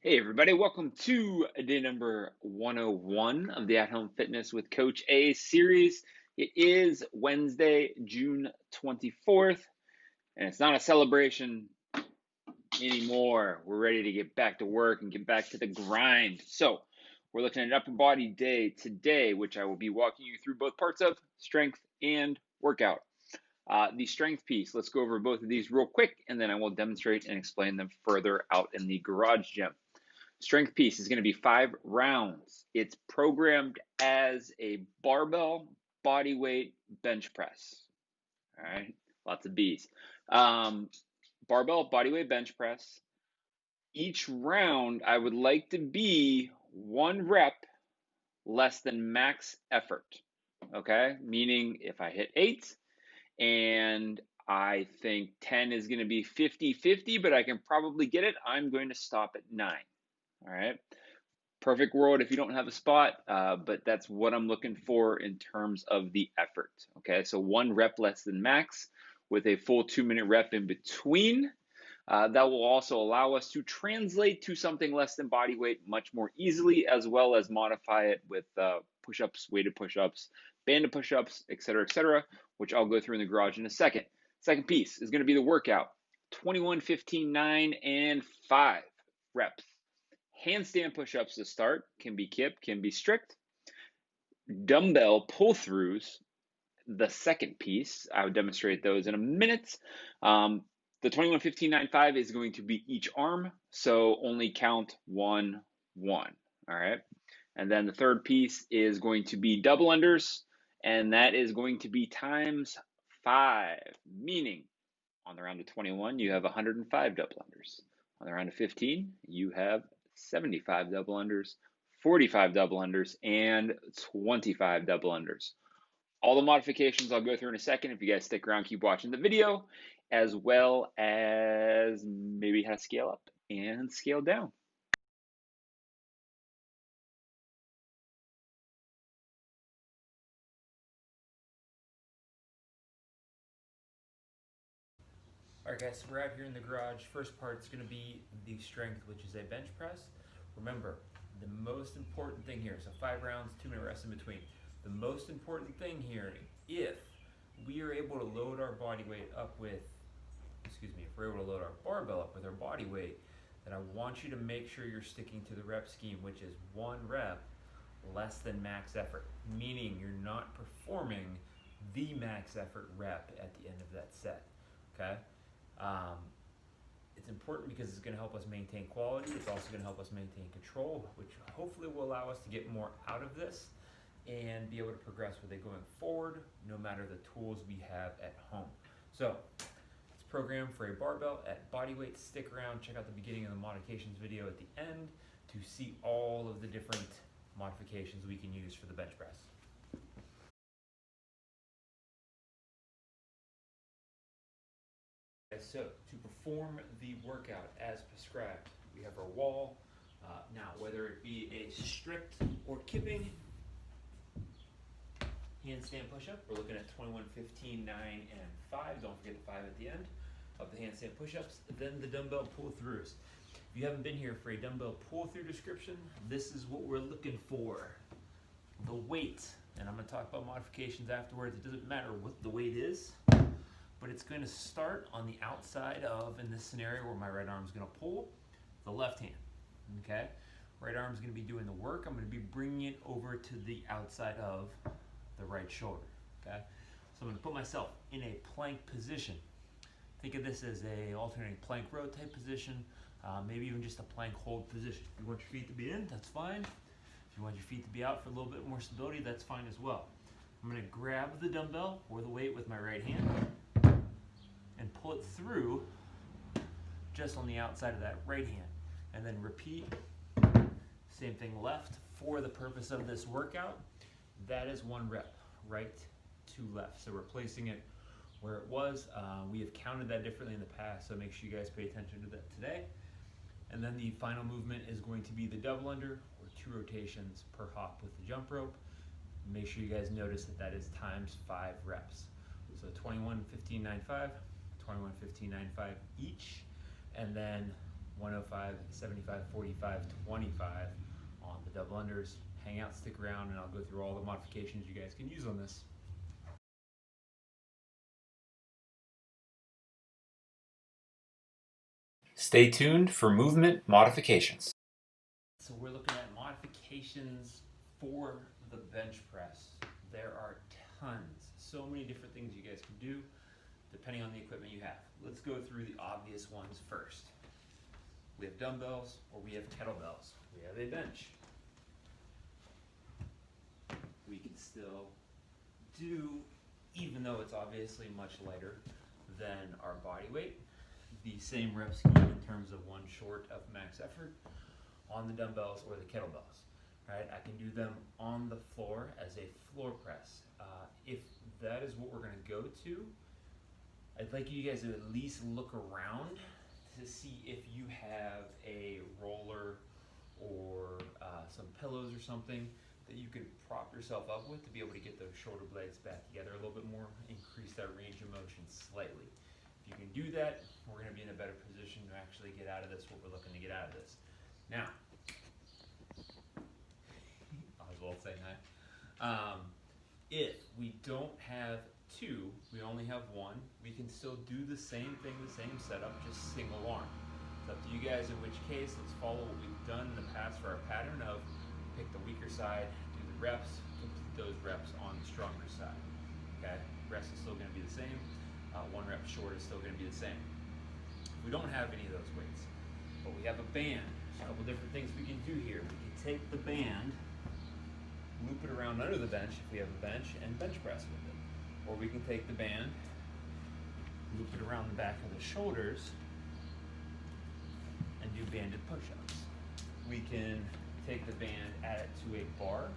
Hey everybody, welcome to day number 101 of the At Home Fitness with Coach A series. It is Wednesday, June 24th, and it's not a celebration anymore. We're ready to get back to work and get back to the grind. So, we're looking at an upper body day today, which I will be walking you through both parts of strength and workout. The strength piece, let's go over both of these real quick, and then I will demonstrate and explain them further out in the garage gym. Strength piece is going to be 5 rounds. It's programmed as a barbell body weight bench press. All right, lots of B's. Barbell body weight bench press. Each round, I would like to be 1 rep less than max effort. Okay, meaning if I hit 8 and I think 10 is going to be 50-50, but I can probably get it, I'm going to stop at 9. All right. Perfect world if you don't have a spot, but that's what I'm looking for in terms of the effort. Okay, so 1 rep less than max with a full 2-minute rep in between. That will also allow us to translate to something less than body weight much more easily, as well as modify it with push-ups, weighted push-ups, banded push-ups, etc., which I'll go through in the garage in a second. Second piece is going to be the workout: 21, 15, 9, and 5 reps. Handstand push-ups to start, can be kip, can be strict. Dumbbell pull-throughs, the second piece. I will demonstrate those in a minute. The 21, 15, 9, 5 is going to be each arm, so only count 1, 1. All right. And then the third piece is going to be double unders, and that is going to be times 5, meaning on the round of 21, you have 105 double unders. On the round of 15, you have 75 double unders, 45 double unders, and 25 double unders. All the modifications I'll go through in a second. If you guys stick around, keep watching the video, as well as maybe how to scale up and scale down. Alright guys, so we're out here in the garage. First part is going to be the strength, which is a bench press. Remember, the most important thing here, so 5 rounds, 2-minute rest in between. The most important thing here, if we are able to load our body weight up with, if we're able to load our barbell up with our body weight, then I want you to make sure you're sticking to the rep scheme, which is 1 rep less than max effort, meaning you're not performing the max effort rep at the end of that set, okay? It's important because it's going to help us maintain quality. It's also going to help us maintain control, which hopefully will allow us to get more out of this and be able to progress with it going forward, no matter the tools we have at home. So it's programmed for a barbell at body weight. Stick around, check out the beginning of the modifications video at the end to see all of the different modifications we can use for the bench press. So to perform the workout as prescribed, we have our wall. Now, whether it be a strict or kipping handstand push-up, we're looking at 21, 15, 9, and 5. Don't forget the 5 at the end of the handstand push-ups. Then the dumbbell pull-throughs. If you haven't been here for a dumbbell pull-through description, this is what we're looking for. The weight, and I'm going to talk about modifications afterwards. It doesn't matter what the weight is, but it's going to start on the outside of, in this scenario where my right arm is going to pull, the left hand, okay? Right arm is going to be doing the work. I'm going to be bringing it over to the outside of the right shoulder, okay? So I'm going to put myself in a plank position. Think of this as a alternating plank row type position, maybe even just a plank hold position. If you want your feet to be in, that's fine. If you want your feet to be out for a little bit more stability, that's fine as well. I'm going to grab the dumbbell or the weight with my right hand and pull it through just on the outside of that right hand. And then repeat, same thing left for the purpose of this workout. That is 1 rep, right to left. So we're placing it where it was. We have counted that differently in the past, so make sure you guys pay attention to that today. And then the final movement is going to be the double under, or 2 rotations per hop with the jump rope. Make sure you guys notice that that is times 5 reps. So 21, 15, 9, 5. 21, 15, 9, 5 each, and then 105, 75, 45, 25 on the double unders. Hang out, stick around, and I'll go through all the modifications you guys can use on this. Stay tuned for movement modifications. So we're looking at modifications for the bench press. There are tons, so many different things you guys can do depending on the equipment you have. Let's go through the obvious ones first. We have dumbbells or we have kettlebells. We have a bench. We can still do, even though it's obviously much lighter than our body weight, the same rep scheme in terms of one short of max effort on the dumbbells or the kettlebells. Right? I can do them on the floor as a floor press. If that is what we're going to go to, I'd like you guys to at least look around to see if you have a roller or some pillows or something that you can prop yourself up with to be able to get those shoulder blades back together a little bit more, increase that range of motion slightly. If you can do that, we're going to be in a better position to actually get out of this what we're looking to get out of this. Now, Oswald saying hi. If we don't have two, we only have one, we can still do the same thing, the same setup, just single arm. It's up to you guys in which case. Let's follow what we've done in the past for our pattern of pick the weaker side, do the reps, complete those reps on the stronger side. Okay, rest is still going to be the same. One rep short is still going to be the same. We don't have any of those weights, but we have a band. There's a couple different things we can do here. We can take the band, loop it around under the bench if we have a bench, and bench press with it. Or we can take the band, loop it around the back of the shoulders, and do banded push-ups. We can take the band, add it to a bar,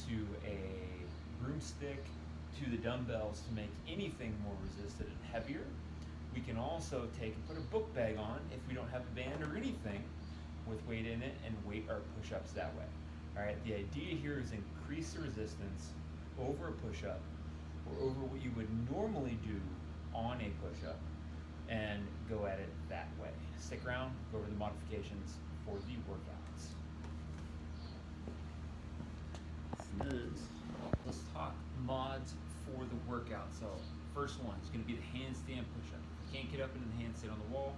to a broomstick, to the dumbbells to make anything more resistant and heavier. We can also take and put a book bag on if we don't have a band or anything with weight in it and weight our push-ups that way. All right, the idea here is increase the resistance over a push-up or over what you would normally do on a push-up and go at it that way. Stick around, go over the modifications for the workouts. Let's talk mods for the workout. So first one is going to be the handstand push-up. If we can't get up into the handstand on the wall,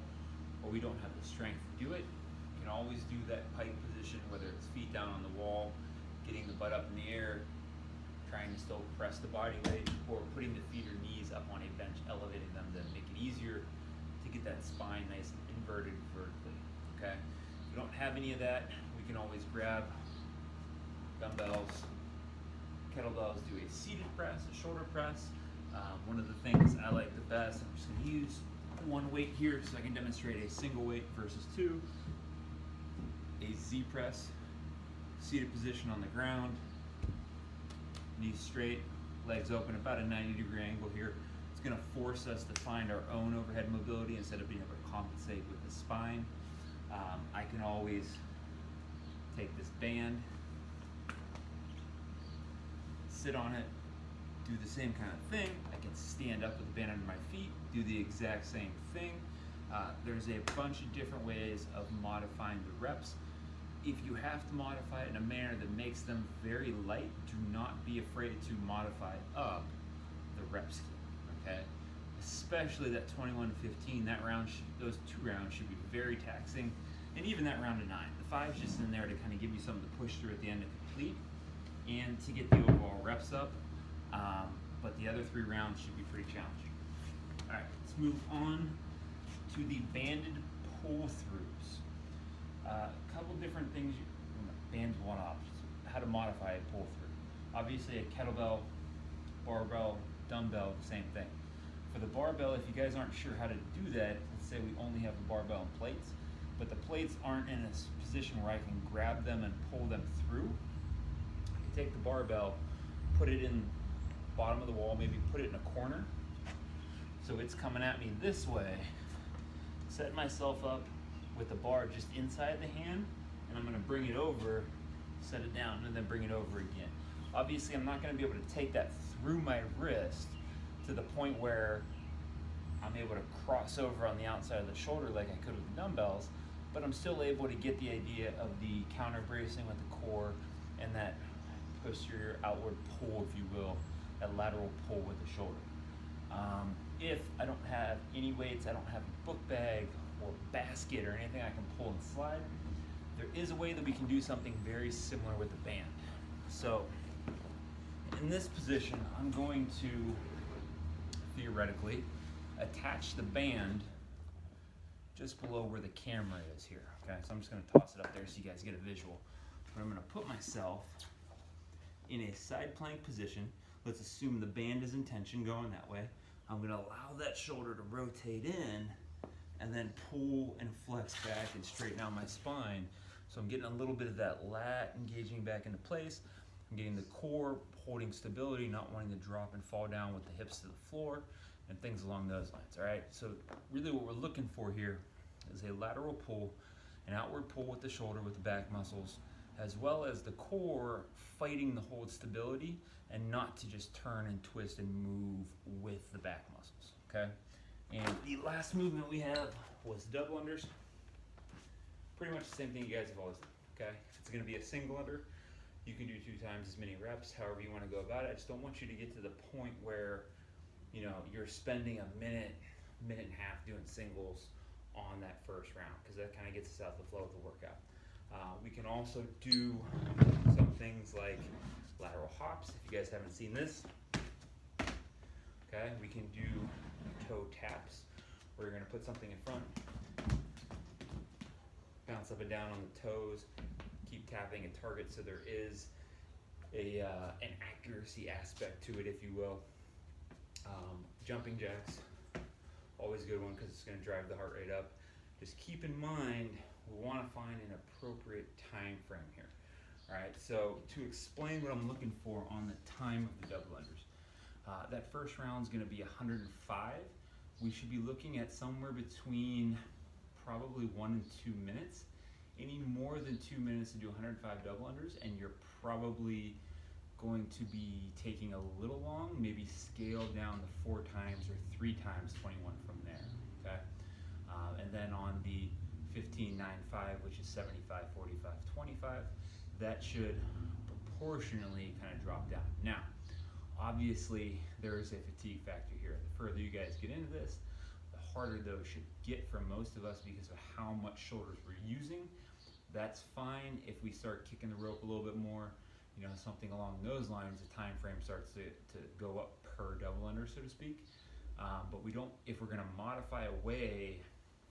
or we don't have the strength to do it, you can always do that pike position, whether it's feet down on the wall, getting the butt up in the air, trying to still press the body weight, or putting the feet or knees up on a bench, elevating them to make it easier to get that spine nice and inverted vertically. Okay? If we don't have any of that, we can always grab dumbbells, kettlebells, do a seated press, a shoulder press. One of the things I like the best, I'm just going to use one weight here so I can demonstrate a single weight versus two. A Z press, seated position on the ground, knees straight, legs open, about a 90-degree angle here. It's going to force us to find our own overhead mobility instead of being able to compensate with the spine. I can always take this band, sit on it, do the same kind of thing. I can stand up with the band under my feet, do the exact same thing. There's a bunch of different ways of modifying the reps. If you have to modify it in a manner that makes them very light, do not be afraid to modify up the rep scheme, okay? Especially that 21 to 15, that round, those two rounds should be very taxing, and even that round of 9. The 5's just in there to kind of give you something to push through at the end to complete and to get the overall reps up, but the other 3 rounds should be pretty challenging. All right, let's move on to the banded pull-throughs. A couple different things, bands one options, how to modify a pull-through. Obviously a kettlebell, barbell, dumbbell, same thing. For the barbell, if you guys aren't sure how to do that, let's say we only have the barbell and plates, but the plates aren't in a position where I can grab them and pull them through. I can take the barbell, put it in the bottom of the wall, maybe put it in a corner, so it's coming at me this way, set myself up with the bar just inside the hand, and I'm going to bring it over, set it down, and then bring it over again. Obviously, I'm not going to be able to take that through my wrist to the point where I'm able to cross over on the outside of the shoulder like I could with dumbbells, but I'm still able to get the idea of the counter bracing with the core and that posterior outward pull, if you will, that lateral pull with the shoulder. If I don't have any weights, I don't have a book bag or basket or anything I can pull and slide, there is a way that we can do something very similar with the band. So in this position, I'm going to theoretically attach the band just below where the camera is here. Okay, so I'm just going to toss it up there so you guys get a visual. But I'm going to put myself in a side plank position. Let's assume the band is in tension going that way. I'm going to allow that shoulder to rotate in and then pull and flex back and straighten out my spine. So I'm getting a little bit of that lat engaging back into place. I'm getting the core holding stability, not wanting to drop and fall down with the hips to the floor and things along those lines. All right, so really what we're looking for here is a lateral pull, an outward pull with the shoulder with the back muscles, as well as the core fighting the hold stability and not to just turn and twist and move with the back muscles, okay? And the last movement we have was double unders. Pretty much the same thing you guys have always done, okay? If it's gonna be a single under, you can do 2 times as many reps, however you wanna go about it. I just don't want you to get to the point where, you know, you're spending a minute and a half doing singles on that first round, because that kind of gets us out the flow of the workout. We can also do some things like lateral hops, if you guys haven't seen this. Okay, we can do toe taps, where you're gonna put something in front, bounce up and down on the toes, keep tapping a target so there is an accuracy aspect to it, if you will. Jumping jacks, always a good one because it's going to drive the heart rate up. Just keep in mind, we want to find an appropriate time frame here. All right, so to explain what I'm looking for on the time of the double unders, that first round is going to be 105. We should be looking at somewhere between probably 1 and 2 minutes. Any more than 2 minutes to do 105 double unders, and you're probably going to be taking a little long, maybe scale down to 4 times or 3 times 21 from there, okay? And then on the 15-9-5, which is 75, 45, 25, that should proportionally kind of drop down. Now, obviously, there is a fatigue factor here. The further you guys get into this, the harder those should get for most of us because of how much shoulders we're using. That's fine if we start kicking the rope a little bit more, you know, something along those lines, the time frame starts to go up per double under, so to speak. But we don't, if we're gonna modify away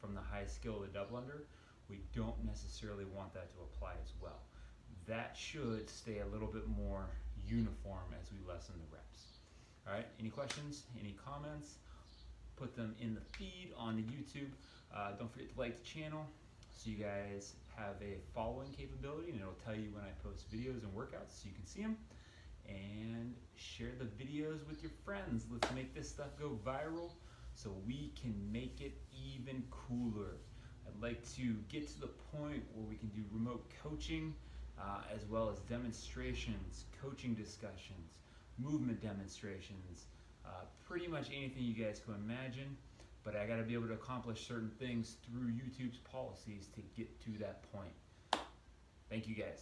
from the high skill of the double under, we don't necessarily want that to apply as well. That should stay a little bit more uniform as we lessen the reps. All right, any questions, any comments? Put them in the feed on the YouTube. Don't forget to like the channel so you guys have a following capability, and it'll tell you when I post videos and workouts so you can see them. And share the videos with your friends. Let's make this stuff go viral so we can make it even cooler. I'd like to get to the point where we can do remote coaching, as well as demonstrations, coaching discussions, movement demonstrations, pretty much anything you guys can imagine. But I gotta be able to accomplish certain things through YouTube's policies to get to that point. Thank you guys.